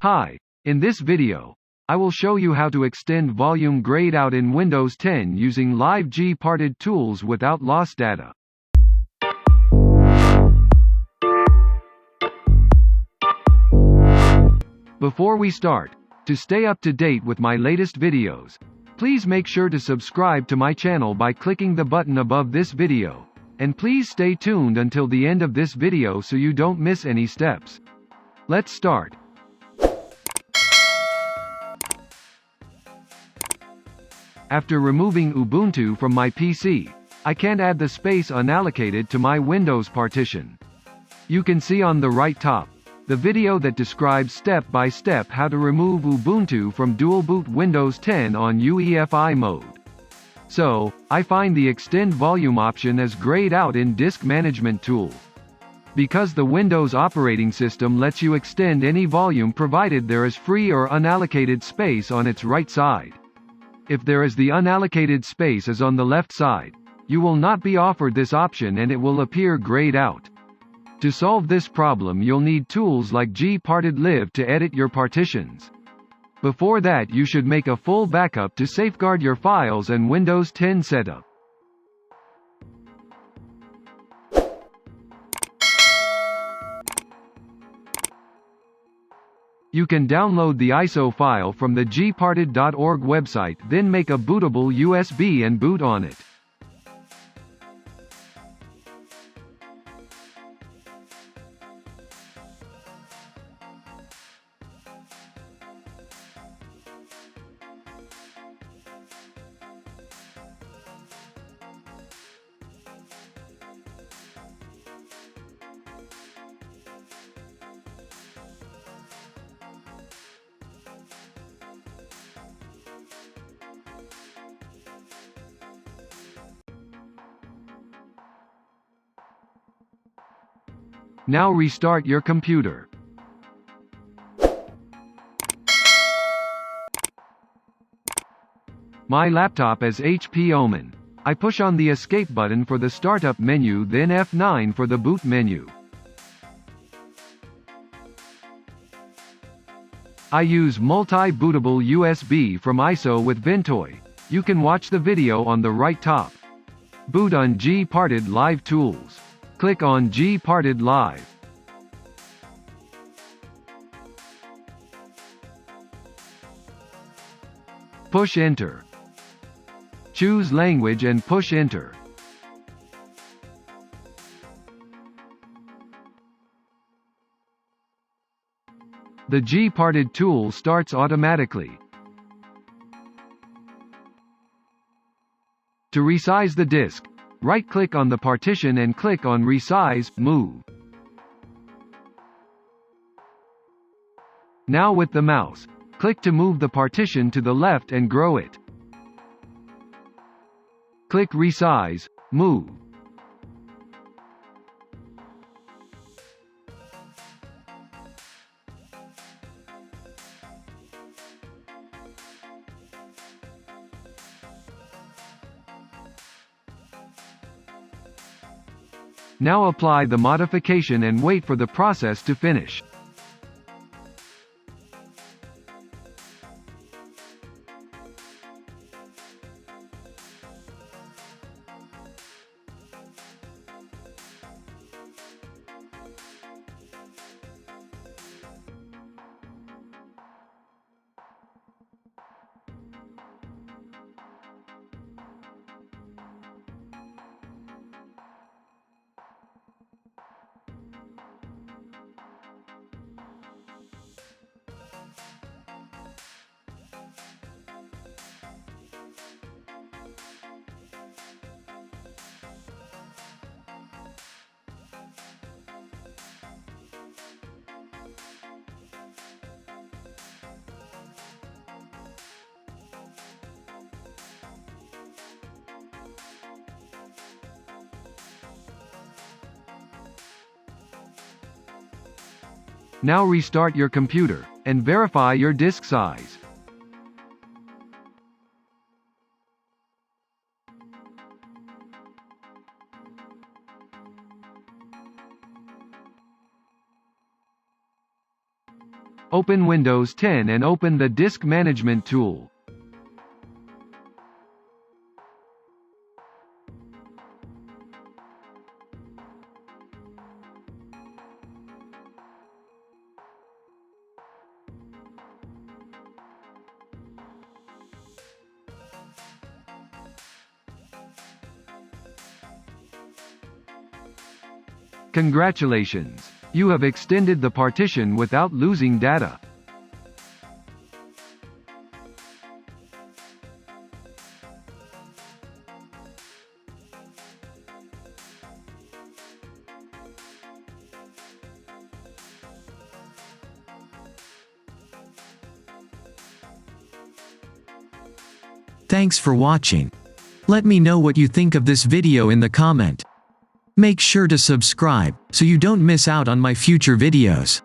Hi, in this video, I will show you how to extend volume grayed out in Windows 10 using live Gparted tools without lost data. Before we start, to stay up to date with my latest videos, please make sure to subscribe to my channel by clicking the button above this video, and please stay tuned until the end of this video so you don't miss any steps. Let's start. After removing Ubuntu from my PC, I can't add the space unallocated to my Windows partition. You can see on the right top, the video that describes step by step how to remove Ubuntu from dual boot Windows 10 on UEFI mode. So, I find the extend volume option as grayed out in Disk Management tool. Because the Windows operating system lets you extend any volume provided there is free or unallocated space on its right side. If there is the unallocated space is on the left side, you will not be offered this option and it will appear grayed out. To solve this problem you'll need tools like Gparted Live to edit your partitions. Before that you should make a full backup to safeguard your files and Windows 10 setup. You can download the ISO file from the gparted.org website, then make a bootable USB and boot on it. Now restart your computer. My laptop is HP Omen. I push on the escape button for the startup menu, then F9 for the boot menu. I use multi-bootable USB from ISO with Ventoy. You can watch the video on the right top. Boot on Gparted Live tools. Click on Gparted Live. Push Enter. Choose language and push Enter. The Gparted tool starts automatically. To resize the disk, right-click on the partition and click on Resize, Move. Now with the mouse, click to move the partition to the left and grow it. Click Resize, Move. Now apply the modification and wait for the process to finish. Now restart your computer, and verify your disk size. Open Windows 10 and open the Disk Management tool. Congratulations! You have extended the partition without losing data. Thanks for watching. Let me know what you think of this video in the comment. Make sure to subscribe, so you don't miss out on my future videos.